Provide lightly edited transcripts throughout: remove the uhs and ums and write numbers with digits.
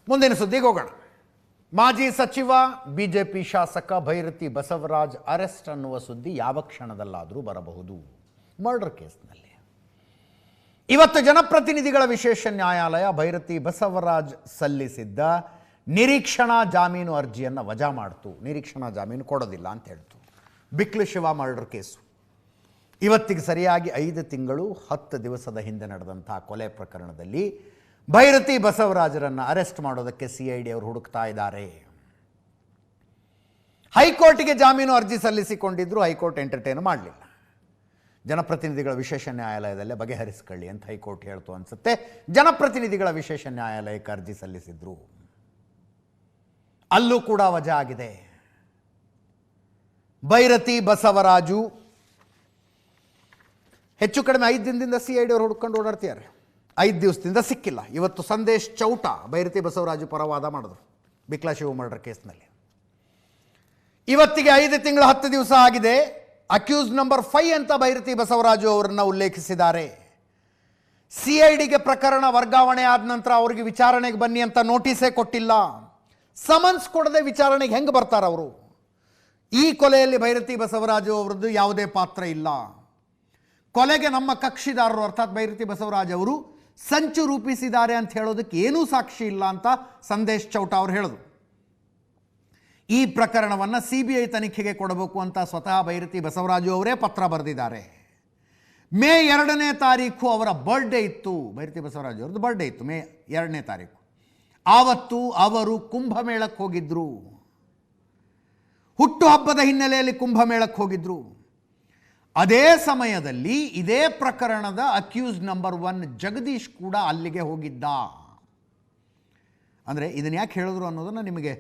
ಮುಂದಿನ ಸುದ್ದಿಗೆ ಹೋಗೋಣ. ಮಾಜಿ ಸಚಿವ ಬಿಜೆಪಿ ಶಾಸಕ ಭೈರತಿ ಬಸವರಾಜ್ ಅರೆಸ್ಟ್ ಅನ್ನುವ ಸುದ್ದಿ ಯಾವ ಕ್ಷಣದಲ್ಲಾದರೂ ಬರಬಹುದು. ಮರ್ಡರ್ ಕೇಸ್ನಲ್ಲಿ ಇವತ್ತು ಜನಪ್ರತಿನಿಧಿಗಳ ವಿಶೇಷ ನ್ಯಾಯಾಲಯ ಭೈರತಿ ಬಸವರಾಜ್ ಸಲ್ಲಿಸಿದ್ದ ನಿರೀಕ್ಷಣಾ ಜಾಮೀನು ಅರ್ಜಿಯನ್ನು ವಜಾ ಮಾಡ್ತು. ನಿರೀಕ್ಷಣಾ ಜಾಮೀನು ಕೊಡೋದಿಲ್ಲ ಅಂತ ಹೇಳ್ತು. ಬಿಕ್ಲು ಶಿವ ಮರ್ಡರ್ ಕೇಸು ಇವತ್ತಿಗೆ ಸರಿಯಾಗಿ 5 ತಿಂಗಳು 10 ದಿವಸದ ಹಿಂದೆ ನಡೆದಂಥ ಕೊಲೆ ಪ್ರಕರಣದಲ್ಲಿ ಭೈರತಿ ಬಸವರಾಜರನ್ನು ಅರೆಸ್ಟ್ ಮಾಡೋದಕ್ಕೆ CID ಅವರು ಹುಡುಕ್ತಾ ಇದ್ದಾರೆ. ಹೈಕೋರ್ಟ್ಗೆ ಜಾಮೀನು ಅರ್ಜಿ ಸಲ್ಲಿಸಿಕೊಂಡಿದ್ರು. ಹೈಕೋರ್ಟ್ ಎಂಟರ್ಟೈನ್ ಮಾಡಲಿಲ್ಲ. ಜನಪ್ರತಿನಿಧಿಗಳ ವಿಶೇಷ ನ್ಯಾಯಾಲಯದಲ್ಲೇ ಬಗೆಹರಿಸಿಕೊಳ್ಳಿ ಅಂತ ಹೈಕೋರ್ಟ್ ಹೇಳ್ತು ಅನ್ಸುತ್ತೆ. ಜನಪ್ರತಿನಿಧಿಗಳ ವಿಶೇಷ ನ್ಯಾಯಾಲಯಕ್ಕೆ ಅರ್ಜಿ ಸಲ್ಲಿಸಿದ್ರು. ಅಲ್ಲೂ ಕೂಡ ವಜಾ ಆಗಿದೆ. ಭೈರತಿ ಬಸವರಾಜು ಹೆಚ್ಚು ಕಡಿಮೆ 5 ದಿನದಿಂದ CID ಅವರು ಹುಡ್ಕೊಂಡು ಓಡಾಡ್ತಿದ್ದಾರೆ. 5 ದಿವಸದಿಂದ ಸಿಕ್ಕಿಲ್ಲ. ಇವತ್ತು ಸಂದೇಶ್ ಚೌಟ ಭೈರತಿ ಬಸವರಾಜು ಪರವಾದ ಮಾಡಿದ್ರು ಬಿಕ್ಲಾ ಶಿವ ಮರ್ಡರ್ ಕೇಸ್ನಲ್ಲಿ. ಇವತ್ತಿಗೆ 5 ತಿಂಗಳು 10 ದಿವಸ ಆಗಿದೆ. ಅಕ್ಯೂಸ್ ನಂಬರ್ 5 ಅಂತ ಭೈರತಿ ಬಸವರಾಜು ಅವರನ್ನು ಉಲ್ಲೇಖಿಸಿದ್ದಾರೆ. CIDಗೆ ಪ್ರಕರಣ ವರ್ಗಾವಣೆ ಆದ ನಂತರ ಅವರಿಗೆ ವಿಚಾರಣೆಗೆ ಬನ್ನಿ ಅಂತ ನೋಟಿಸೇ ಕೊಟ್ಟಿಲ್ಲ. ಸಮನ್ಸ್ ಕೊಡದೆ ವಿಚಾರಣೆಗೆ ಹೆಂಗೆ ಬರ್ತಾರೆ ಅವರು? ಈ ಕೊಲೆಯಲ್ಲಿ ಭೈರತಿ ಬಸವರಾಜು ಅವರದ್ದು ಯಾವುದೇ ಪಾತ್ರ ಇಲ್ಲ. ಕೊಲೆಗೆ ನಮ್ಮ ಕಕ್ಷಿದಾರರು ಅರ್ಥಾತ್ ಭೈರತಿ ಬಸವರಾಜ್ ಅವರು ಸಂಚು ರೂಪಿಸಿದ್ದಾರೆ ಅಂತ ಹೇಳೋದಕ್ಕೆ ಏನೂ ಸಾಕ್ಷಿ ಇಲ್ಲ ಅಂತ ಸಂದೇಶ್ ಚೌಟ ಅವರು ಹೇಳಿದ್ರು. ಈ ಪ್ರಕರಣವನ್ನು CBI ತನಿಖೆಗೆ ಕೊಡಬೇಕು ಅಂತ ಸ್ವತಃ ಭೈರತಿ ಬಸವರಾಜು ಅವರೇ ಪತ್ರ ಬರೆದಿದ್ದಾರೆ. ಮೇ 2ನೇ ತಾರೀಕು ಅವರ ಬರ್ಡೇ ಇತ್ತು. ಭೈರತಿ ಬಸವರಾಜು ಅವ್ರದ್ದು ಬರ್ಡೇ ಇತ್ತು ಮೇ 2ನೇ ತಾರೀಕು. ಆವತ್ತು ಅವರು ಕುಂಭಮೇಳಕ್ಕೆ ಹೋಗಿದ್ರು. ಹುಟ್ಟುಹಬ್ಬದ ಹಿನ್ನೆಲೆಯಲ್ಲಿ ಕುಂಭಮೇಳಕ್ಕೆ ಹೋಗಿದ್ರು. ಅದೇ ಸಮಯದಲ್ಲಿ ಇದೇ ಪ್ರಕರಣದ ಅಕ್ಯೂಸ್ ನಂಬರ್ 1 ಜಗದೀಶ್ ಕೂಡ ಅಲ್ಲಿಗೆ ಹೋಗಿದ್ದ. ಅಂದರೆ ಇದನ್ನು ಯಾಕೆ ಹೇಳಿದ್ರು ಅನ್ನೋದನ್ನು ನಿಮಗೆ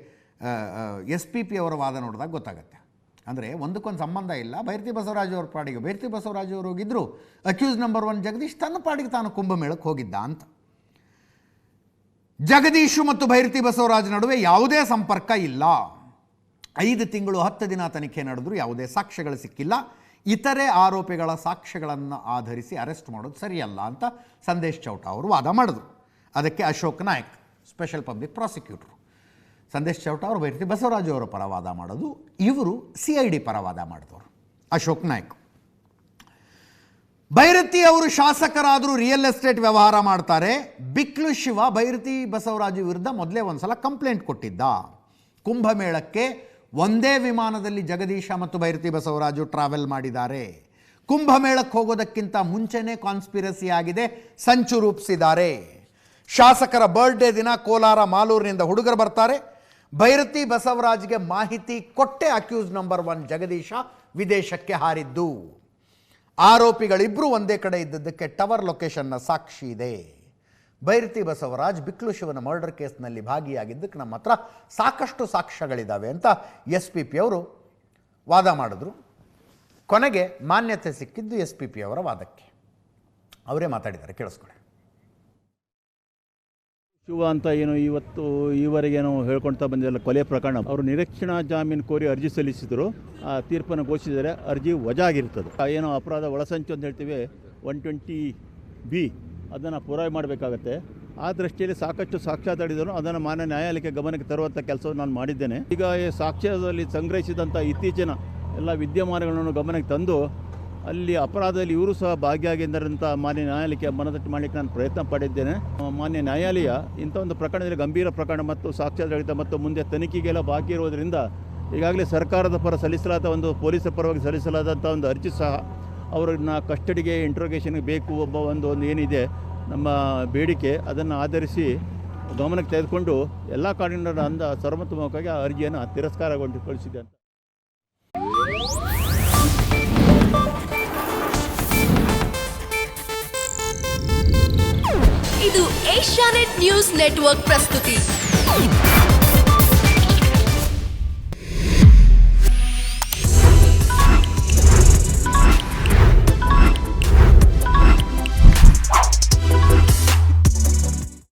SPP ಅವರ ವಾದ ನೋಡಿದಾಗ ಗೊತ್ತಾಗುತ್ತೆ. ಅಂದರೆ ಒಂದಕ್ಕೊಂದು ಸಂಬಂಧ ಇಲ್ಲ. ಭೈರತಿ ಬಸವರಾಜು ಅವ್ರ ಪಾಡಿಗೆ ಭೈರತಿ ಬಸವರಾಜು ಅವರು ಹೋಗಿದ್ದರು. ಅಕ್ಯೂಸ್ ನಂಬರ್ 1 ಜಗದೀಶ್ ತನ್ನ ಪಾಡಿಗೆ ತಾನು ಕುಂಭಮೇಳಕ್ಕೆ ಹೋಗಿದ್ದ ಅಂತ. ಜಗದೀಶು ಮತ್ತು ಭೈರತಿ ಬಸವರಾಜ್ ನಡುವೆ ಯಾವುದೇ ಸಂಪರ್ಕ ಇಲ್ಲ. 5 ತಿಂಗಳು 10 ದಿನ ತನಿಖೆ ನಡೆದರೂ ಯಾವುದೇ ಸಾಕ್ಷ್ಯಗಳು ಸಿಕ್ಕಿಲ್ಲ. ಇತರೆ ಆರೋಪಿಗಳ ಸಾಕ್ಷ್ಯಗಳನ್ನು ಆಧರಿಸಿ ಅರೆಸ್ಟ್ ಮಾಡೋದು ಸರಿಯಲ್ಲ ಅಂತ ಸಂದೇಶ್ ಚೌಟ ಅವರು ವಾದ ಮಾಡಿದ್ರು. ಅದಕ್ಕೆ Ashok Nayak special public prosecutor Sandesh Chouta ಅವರು ಭೈರತಿ ಬಸವರಾಜು ಅವರ ಪರ ವಾದ ಮಾಡೋದು, ಇವರು CID ಪರ ವಾದ ಮಾಡಿದವರು ಅಶೋಕ್ ನಾಯಕ್. ಭೈರತಿ ಅವರು ಶಾಸಕರಾದರೂ ರಿಯಲ್ ಎಸ್ಟೇಟ್ ವ್ಯವಹಾರ ಮಾಡ್ತಾರೆ. ಬಿಕ್ಲು ಶಿವ ಭೈರತಿ ಬಸವರಾಜು ವಿರುದ್ಧ ಮೊದಲೇ ಒಂದು ಸಲ ಕಂಪ್ಲೇಂಟ್ ಕೊಟ್ಟಿದ್ದ. ಕುಂಭಮೇಳಕ್ಕೆ ಒಂದೇ ವಿಮಾನದಲ್ಲಿ ಜಗದೀಶ ಮತ್ತು ಭೈರತಿ ಬಸವರಾಜು ಟ್ರಾವೆಲ್ ಮಾಡಿದ್ದಾರೆ. ಕುಂಭಮೇಳಕ್ಕೆ ಹೋಗೋದಕ್ಕಿಂತ ಮುಂಚೆನೇ ಕಾನ್ಸ್ಪಿರಸಿ ಆಗಿದೆ, ಸಂಚು ರೂಪಿಸಿದ್ದಾರೆ. ಶಾಸಕರ ಬರ್ಡೇ ದಿನ ಕೋಲಾರ ಮಾಲೂರಿನಿಂದ ಹುಡುಗರು ಬರ್ತಾರೆ. ಭೈರತಿ ಬಸವರಾಜ್ಗೆ ಮಾಹಿತಿ ಕೊಟ್ಟೆ ಅಕ್ಯೂಸ್ ನಂಬರ್ 1 ಜಗದೀಶ ವಿದೇಶಕ್ಕೆ ಹಾರಿದ್ದು. ಆರೋಪಿಗಳಿಬ್ಬರು ಒಂದೇ ಕಡೆ ಇದ್ದದ್ದಕ್ಕೆ ಟವರ್ ಲೊಕೇಶನ್ನ ಸಾಕ್ಷಿ ಇದೆ. ಭೈರತಿ ಬಸವರಾಜ್ ಬಿಕ್ಲು ಶಿವನ ಮರ್ಡರ್ ಕೇಸ್ನಲ್ಲಿ ಭಾಗಿಯಾಗಿದ್ದಕ್ಕೆ ನಮ್ಮ ಹತ್ರ ಸಾಕಷ್ಟು ಸಾಕ್ಷ್ಯಗಳಿದ್ದಾವೆ ಅಂತ SPP ಅವರು ವಾದ ಮಾಡಿದ್ರು. ಕೊನೆಗೆ ಮಾನ್ಯತೆ ಸಿಕ್ಕಿದ್ದು SPP ಅವರ ವಾದಕ್ಕೆ. ಅವರೇ ಮಾತಾಡಿದ್ದಾರೆ, ಕೇಳಿಸ್ಕೊಳ್ಳಿ. ಶಿವ ಅಂತ ಏನು ಇವತ್ತು ಈವರೆಗೇನು ಹೇಳ್ಕೊಳ್ತಾ ಬಂದಿಲ್ಲ ಕೊಲೆ ಪ್ರಕರಣ, ಅವರು ನಿರೀಕ್ಷಣಾ ಜಾಮೀನು ಕೋರಿ ಅರ್ಜಿ ಸಲ್ಲಿಸಿದರು. ಆ ತೀರ್ಪನ್ನು ಘೋಷಿಸಿದರೆ ಅರ್ಜಿ ವಜಾ ಆಗಿರ್ತದೆ. ಏನೋ ಅಪರಾಧ ಒಳಸಂಚು ಅಂತ ಹೇಳ್ತೀವಿ 120B ಅದನ್ನು ಪೂರೈಕೆ ಮಾಡಬೇಕಾಗತ್ತೆ. ಆ ದೃಷ್ಟಿಯಲ್ಲಿ ಸಾಕಷ್ಟು ಸಾಕ್ಷ್ಯಾಧಾರಿದರು ಅದನ್ನು ಮಾನ್ಯ ನ್ಯಾಯಾಲಯಕ್ಕೆ ಗಮನಕ್ಕೆ ತರುವಂಥ ಕೆಲಸವನ್ನು ನಾನು ಮಾಡಿದ್ದೇನೆ. ಈಗ ಈ ಸಾಕ್ಷ್ಯದಲ್ಲಿ ಸಂಗ್ರಹಿಸಿದಂಥ ಇತ್ತೀಚಿನ ಎಲ್ಲ ವಿದ್ಯಮಾನಗಳನ್ನು ಗಮನಕ್ಕೆ ತಂದು ಅಲ್ಲಿ ಅಪರಾಧದಲ್ಲಿ ಇವರು ಸಹ ಭಾಗಿಯಾಗಿದ್ದರಂಥ ಮಾನ್ಯ ನ್ಯಾಯಾಲಯಕ್ಕೆ ಮನದಟ್ಟು ಮಾಡಲಿಕ್ಕೆ ನಾನು ಪ್ರಯತ್ನ ಪಟ್ಟಿದ್ದೇನೆ. ಮಾನ್ಯ ನ್ಯಾಯಾಲಯ ಇಂಥ ಒಂದು ಪ್ರಕರಣದಲ್ಲಿ ಗಂಭೀರ ಪ್ರಕರಣ ಮತ್ತು ಸಾಕ್ಷ್ಯಾಧಾರಿತ ಮತ್ತು ಮುಂದೆ ತನಿಖೆಗೆಲ್ಲ ಬಾಕಿ ಇರೋದರಿಂದ ಈಗಾಗಲೇ ಸರ್ಕಾರದ ಪರ ಸಲ್ಲಿಸಲಾದ ಒಂದು ಪೊಲೀಸರ ಪರವಾಗಿ ಸಲ್ಲಿಸಲಾದಂಥ ಒಂದು ಅರ್ಜಿ ಸಹ ಅವರನ್ನ ಕಸ್ಟಡಿಗೆ ಇಂಟ್ರೋಗೇಷನ್ಗೆ ಬೇಕು ಒಂದು ಏನಿದೆ ನಮ್ಮ ಬೇಡಿಕೆ, ಅದನ್ನು ಆಧರಿಸಿ ಗಮನಕ್ಕೆ ತೆಗೆದುಕೊಂಡು ಎಲ್ಲ ಕಾನೂನಿನ ಸರ್ವತೋಮುಖವಾಗಿ ಆ ಅರ್ಜಿಯನ್ನು ತಿರಸ್ಕಾರಗೊಂಡು ಕಳಿಸಿದೆ ಅಂತ. ಇದು ಏಷ್ಯಾನೆಟ್ ನ್ಯೂಸ್ ನೆಟ್ವರ್ಕ್ ಪ್ರಸ್ತುತಿ.